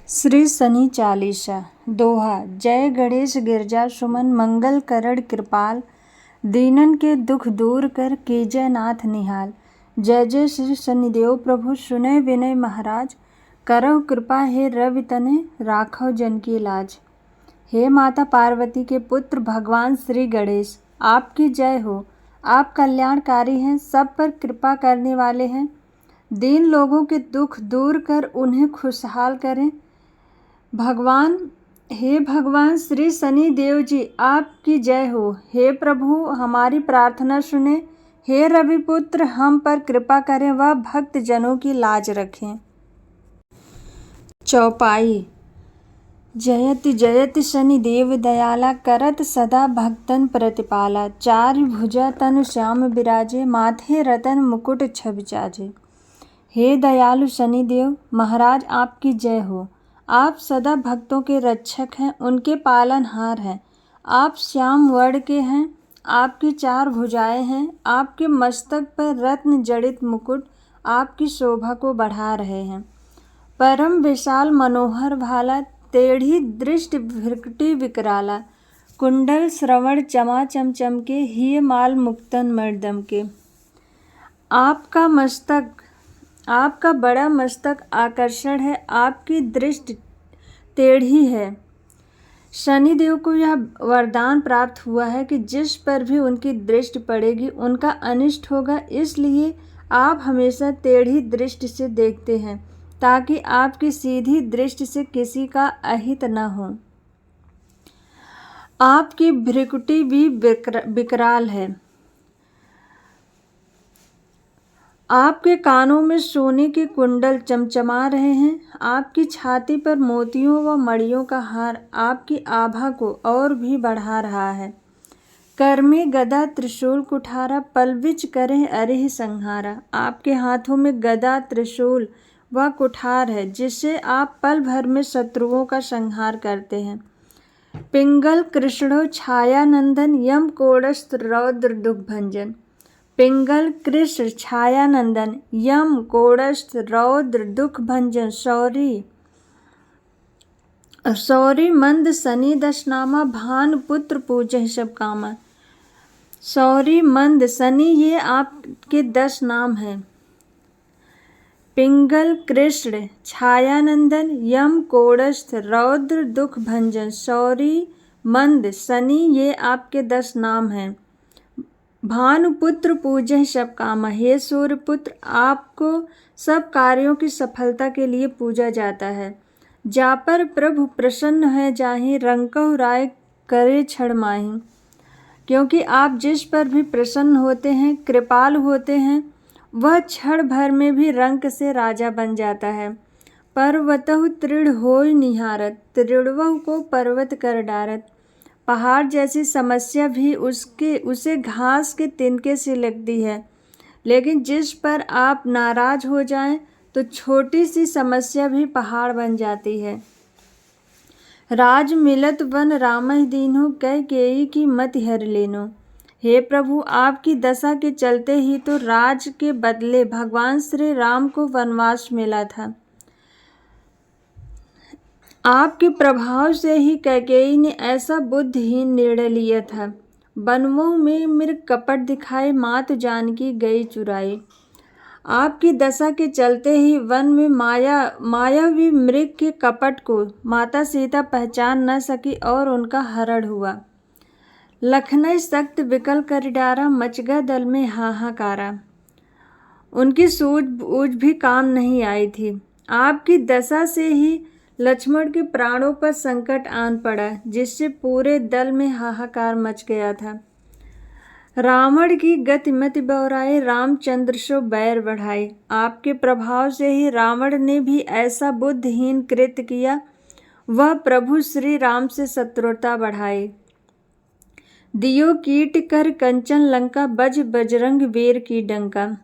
श्री शनि चालीसा। दोहा। जय गणेश गिरजा सुमन मंगल करण कृपाल, दीनन के दुख दूर कर कीजय नाथ निहाल। जय जय श्री शनिदेव प्रभु सुनय विनय महाराज, करौ कृपा हे रवि तने राखौ जन की लाज। हे माता पार्वती के पुत्र भगवान श्री गणेश, आपकी जय हो। आप कल्याणकारी हैं, सब पर कृपा करने वाले हैं। दीन लोगों के दुख दूर कर उन्हें खुशहाल करें। हे भगवान श्री शनि देव जी, आपकी जय हो। हे प्रभु, हमारी प्रार्थना सुने। हे रवि पुत्र, हम पर कृपा करें व भक्त जनों की लाज रखें। चौपाई। जयति जयति शनि देव दयाला, करत सदा भक्तन प्रतिपाला। चारि भुजा तनु श्याम विराजे, माथे रतन मुकुट छवि चाजे। हे दयालु शनि देव महाराज, आपकी जय हो। आप सदा भक्तों के रक्षक हैं, उनके पालनहार हैं। आप श्याम वर्ण के हैं, आपकी चार भुजाएं हैं। आपके मस्तक पर रत्न जड़ित मुकुट आपकी शोभा को बढ़ा रहे हैं। परम विशाल मनोहर भाला, टेढ़ी दृष्टि भ्रिकुटि विकराला। कुंडल श्रवण चमा चमचम के, हिय माल मुक्तन मर्दम के। आपका बड़ा मस्तक आकर्षण है, आपकी दृष्टि टेढ़ी है। शनिदेव को यह वरदान प्राप्त हुआ है कि जिस पर भी उनकी दृष्टि पड़ेगी उनका अनिष्ट होगा, इसलिए आप हमेशा टेढ़ी दृष्टि से देखते हैं ताकि आपकी सीधी दृष्टि से किसी का अहित न हो। आपकी भ्रिकुटि भी विकराल है। आपके कानों में सोने के कुंडल चमचमा रहे हैं। आपकी छाती पर मोतियों व मणियों का हार आपकी आभा को और भी बढ़ा रहा है। कर में गदा त्रिशूल कुठारा, पलविच करें अरिह संहारा। आपके हाथों में गदा त्रिशूल व कुठार है, जिससे आप पल भर में शत्रुओं का संहार करते हैं। पिंगल कृष्णो छाया नंदन, यम कोड़स्थ रौद्र दुख भंजन। पिंगल कृष्ण छायानंदन, यम कोड़स्थ रौद्र दुख भंजन। सौरी मंद शनि दशनामा, भानु पुत्र पूजहि सब कामा। सौरी मंद शनि ये आपके 10 नाम हैं। पिंगल कृष्ण छायानंदन, यम कोड़स्थ रौद्र दुख भंजन। सौरी मंद शनि ये आपके 10 नाम हैं। भानुपुत्र पूजय सब कामा। हे सूर्यपुत्र, आपको सब कार्यों की सफलता के लिए पूजा जाता है। जा पर प्रभु प्रसन्न है जाहि, रंकहु राय करे क्षण माहि। क्योंकि आप जिस पर भी प्रसन्न होते हैं, कृपाल होते हैं, वह क्षण भर में भी रंक से राजा बन जाता है। पर्वतहु तृण होय निहारत, तृणवहु को पर्वत कर डारत। पहाड़ जैसी समस्या भी उसे घास के तिनके से लगती है, लेकिन जिस पर आप नाराज हो जाएं तो छोटी सी समस्या भी पहाड़ बन जाती है। राज मिलत वन रामहि दीन्हो, कैकेयी की मति हर लेनो। हे प्रभु, आपकी दशा के चलते ही तो राज के बदले भगवान श्री राम को वनवास मिला था। आपके प्रभाव से ही कैकेयी ने ऐसा बुद्धिहीन निर्णय लिया था। वनों में मृग कपट दिखाए, मात जानकी गई चुराई। आपकी दशा के चलते ही वन में मायावी मृग के कपट को माता सीता पहचान न सकी और उनका हरण हुआ। लखनऊ सख्त विकल कर डारा, मचगा दल में हाहाकारा। उनकी सूझबूझ भी काम नहीं आई थी। आपकी दशा से ही लक्ष्मण के प्राणों पर संकट आन पड़ा, जिससे पूरे दल में हाहाकार मच गया था। रावण की गतिमति बौराए, रामचंद्र सो बैर बढ़ाए। आपके प्रभाव से ही रावण ने भी ऐसा बुद्धिहीन कृत्य किया, वह प्रभु श्री राम से शत्रुता बढ़ाए। दियो कीट कर कंचन लंका, बज बजरंग वीर की डंका।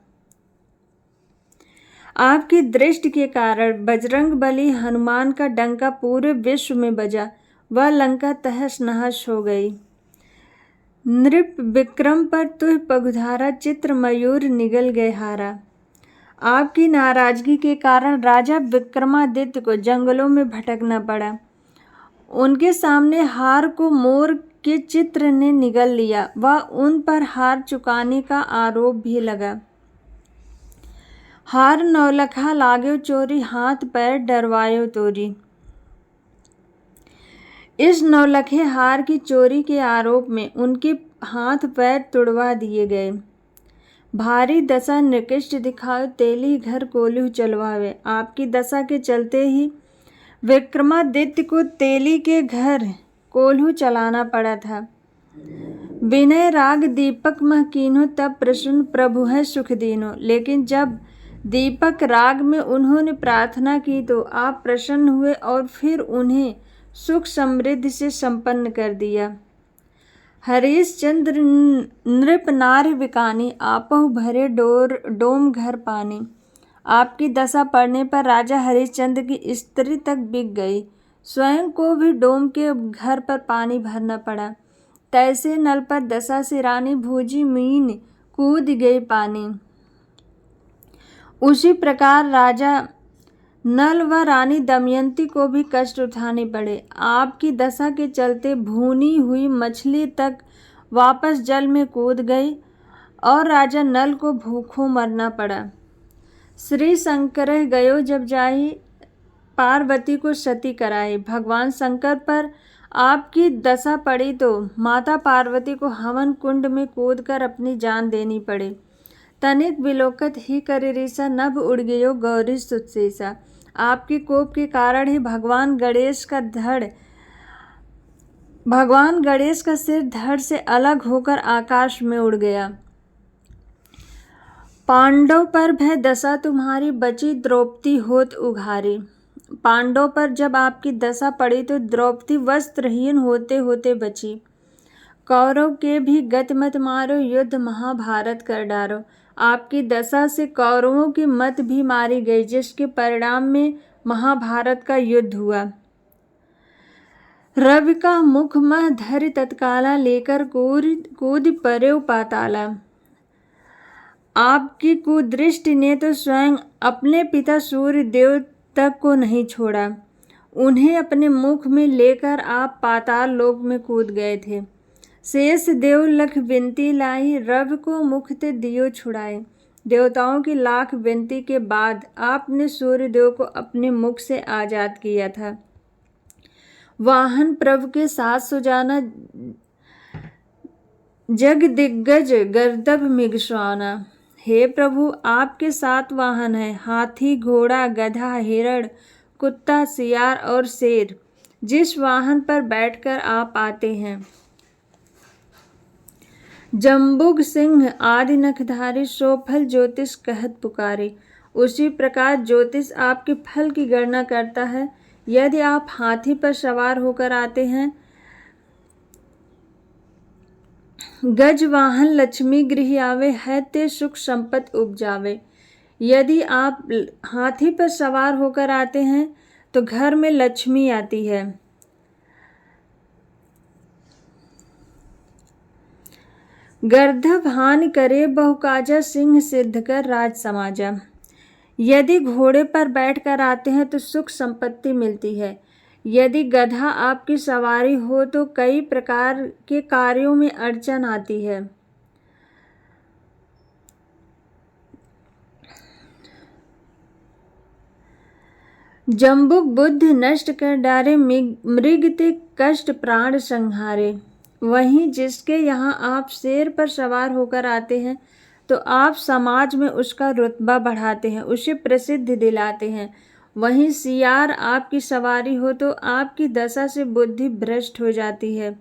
आपकी दृष्टि के कारण बजरंग बली हनुमान का डंका पूरे विश्व में बजा, वह लंका तहस नहस हो गई। नृप विक्रम पर तुह पगुधारा, चित्र मयूर निगल गए हारा। आपकी नाराजगी के कारण राजा विक्रमादित्य को जंगलों में भटकना पड़ा। उनके सामने हार को मोर के चित्र ने निगल लिया। वह उन पर हार चुकाने का आरोप भी लगा। हार नौलखा लाग्यो चोरी, हाथ पैर डरवायो तोरी। इस नौलखे हार की चोरी के आरोप में उनके हाथ पैर तुड़वा दिए गए। भारी दशा निकृष्ट दिखाओ, तेली घर कोल्हू चलवावे। आपकी दशा के चलते ही विक्रमादित्य को तेली के घर कोल्हू चलाना पड़ा था। विनय राग दीपक मह कीन्हो, तब प्रसन्न प्रभु है सुख दीनो। लेकिन जब दीपक राग में उन्होंने प्रार्थना की तो आप प्रसन्न हुए और फिर उन्हें सुख समृद्धि से संपन्न कर दिया। हरीशचंद्र नृप नारी विकानी, आपहु भरे डोम घर पानी। आपकी दशा पड़ने पर राजा हरिश्चंद्र की स्त्री तक बिक गई। स्वयं को भी डोम के घर पर पानी भरना पड़ा। तैसे नल पर दशा से रानी भूजी मीन कूद गई पानी। उसी प्रकार राजा नल व रानी दमयंती को भी कष्ट उठाने पड़े। आपकी दशा के चलते भूनी हुई मछली तक वापस जल में कूद गई और राजा नल को भूखों मरना पड़ा। श्री शंकर गयो जब जाहि, पार्वती को सती कराई। भगवान शंकर पर आपकी दशा पड़ी तो माता पार्वती को हवन कुंड में कूदकर अपनी जान देनी पड़ी। तनिक विलोकत ही करे रीसा, नभ उड़ गयो गौरी सुतसेसा। आपके कोप के कारण ही भगवान गणेश का सिर धड़ से अलग होकर आकाश में उड़ गया। पांडव पर भय दशा तुम्हारी, बची द्रौपदी होत उघारी। पांडव पर जब आपकी दशा पड़ी तो द्रौपदी वस्त्रहीन होते होते बची। कौरव के भी गति मत मारो, युद्ध महाभारत कर डारो। आपकी दशा से कौरवों की मत भी मारी गई, जिसके परिणाम में महाभारत का युद्ध हुआ। रवि का मुख मह धरि तत्काला, लेकर कूद पर्यो पाताला। आपकी कुदृष्टि ने तो स्वयं अपने पिता सूर्य देव तक को नहीं छोड़ा। उन्हें अपने मुख में लेकर आप पाताल लोक में कूद गए थे। शेष देव लख विनती लाई, रवि को मुख ते दियो छुड़ाए। देवताओं की लाख विनती के बाद आपने सूर्य देव को अपने मुख से आजाद किया था। वाहन प्रभु के साथ सुजाना, जग दिग्गज गर्दभ मृगश्वाना। हे प्रभु, आपके 7 वाहन हैं, हाथी, घोड़ा, गधा, हिरण, कुत्ता, सियार और शेर। जिस वाहन पर बैठकर आप आते हैं, जम्बुग सिंह आदि नखधारी, सो फल ज्योतिष कहत पुकारे। उसी प्रकार ज्योतिष आपके फल की गणना करता है। यदि आप हाथी पर सवार होकर आते हैं, गज वाहन लक्ष्मी गृह आवे, है ते सुख संपत्ति उपजावे। यदि आप हाथी पर सवार होकर आते हैं तो घर में लक्ष्मी आती है। गर्दभ हानि करे बहुकाजा, सिंह सिद्ध कर राज समाजा। यदि घोड़े पर बैठकर आते हैं तो सुख संपत्ति मिलती है। यदि गधा आपकी सवारी हो तो कई प्रकार के कार्यों में अड़चन आती है। जम्बुक बुद्धि नष्ट कर डारे, मृग ते कष्ट प्राण संहारे। वहीं जिसके यहाँ आप शेर पर सवार होकर आते हैं तो आप समाज में उसका रुतबा बढ़ाते हैं, उसे प्रसिद्धि दिलाते हैं। वहीं सियार आपकी सवारी हो तो आपकी दशा से बुद्धि भ्रष्ट हो जाती है।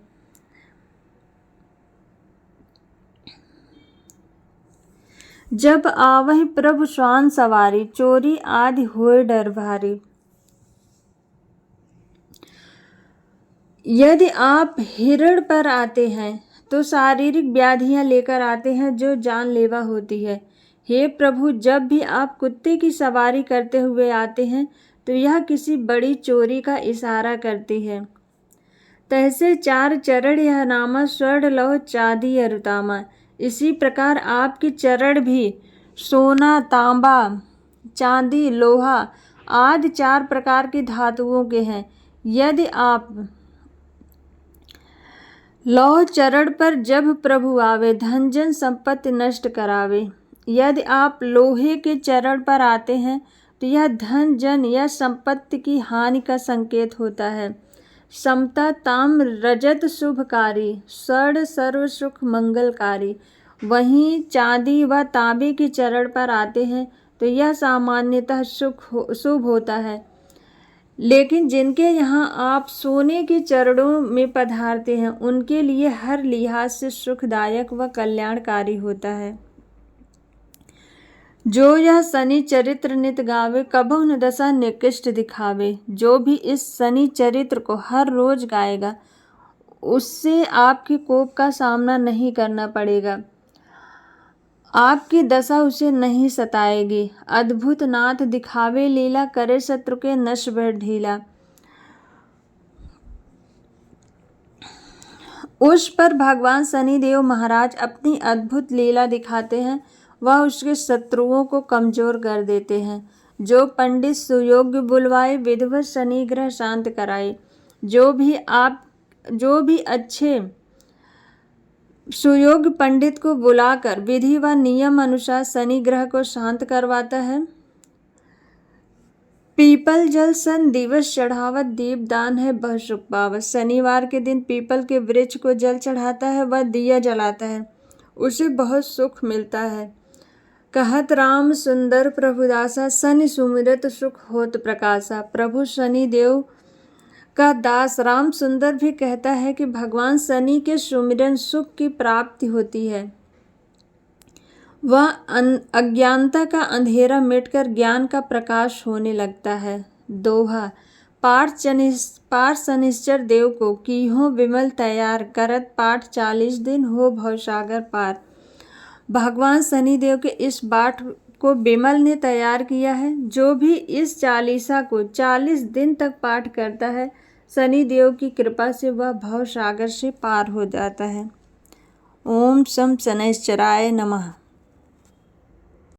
जब आवहि प्रभु स्वान सवारी, चोरी आदि होए डर भारी। यदि आप हिरण पर आते हैं तो शारीरिक व्याधियां लेकर आते हैं जो जानलेवा होती है। हे प्रभु, जब भी आप कुत्ते की सवारी करते हुए आते हैं तो यह किसी बड़ी चोरी का इशारा करती है। तैसे 4 चरण यह नामा, स्वर्ण लौह चांदी अरुतामा। इसी प्रकार आपके चरण भी सोना, तांबा, चांदी, लोहा आदि 4 प्रकार की धातुओं के हैं। यदि आप लौह चरण पर जब प्रभु आवे, धन जन संपत्ति नष्ट करावे। यदि आप लोहे के चरण पर आते हैं तो यह धन जन या संपत्ति की हानि का संकेत होता है। समता ताम्र रजत शुभकारी, स्वर्ण सर्व सुख मंगलकारी। वहीं चांदी व तांबे के चरण पर आते हैं तो यह सामान्यतः शुभ होता है। लेकिन जिनके यहाँ आप सोने के चरणों में पधारते हैं उनके लिए हर लिहाज से सुखदायक व कल्याणकारी होता है। जो यह शनि चरित्र नित गावे, कबहु न दशा निकृष्ट दिखावे। जो भी इस शनि चरित्र को हर रोज गाएगा उससे आपके कोप का सामना नहीं करना पड़ेगा, आपकी दशा उसे नहीं सताएगी। अद्भुत नाथ दिखावे लीला, करे शत्रु के नश भर ढीला। उस पर भगवान शनिदेव महाराज अपनी अद्भुत लीला दिखाते हैं, वह उसके शत्रुओं को कमजोर कर देते हैं। जो पंडित सुयोग्य बुलवाए, विधिवत शनि ग्रह शांत कराए। जो भी अच्छे सुयोग्य पंडित को बुलाकर विधि व नियम अनुसार शनि ग्रह को शांत करवाता है। पीपल जल सन दिवस चढ़ावत, दीपदान है बहु सुख पावत। शनिवार के दिन पीपल के वृक्ष को जल चढ़ाता है व दिया जलाता है, उसे बहुत सुख मिलता है। कहत राम सुंदर प्रभुदासा, शनि सुमिरत सुख होत प्रकाशा। प्रभु शनि देव का दास राम सुंदर भी कहता है कि भगवान शनि के सुमिरन सुख की प्राप्ति होती है। वह अज्ञानता का अंधेरा मिटकर ज्ञान का प्रकाश होने लगता है। दोहा पाठ शनिश्चर देव को कीहो विमल तैयार, करत पाठ 40 दिन हो भवसागर पार। भगवान शनिदेव के इस पाठ को विमल ने तैयार किया है। जो भी इस चालीसा को 40 दिन तक पाठ करता है, शनिदेव की कृपा से वह भवसागर से पार हो जाता है। ओम शम शनैश्चराय नमः।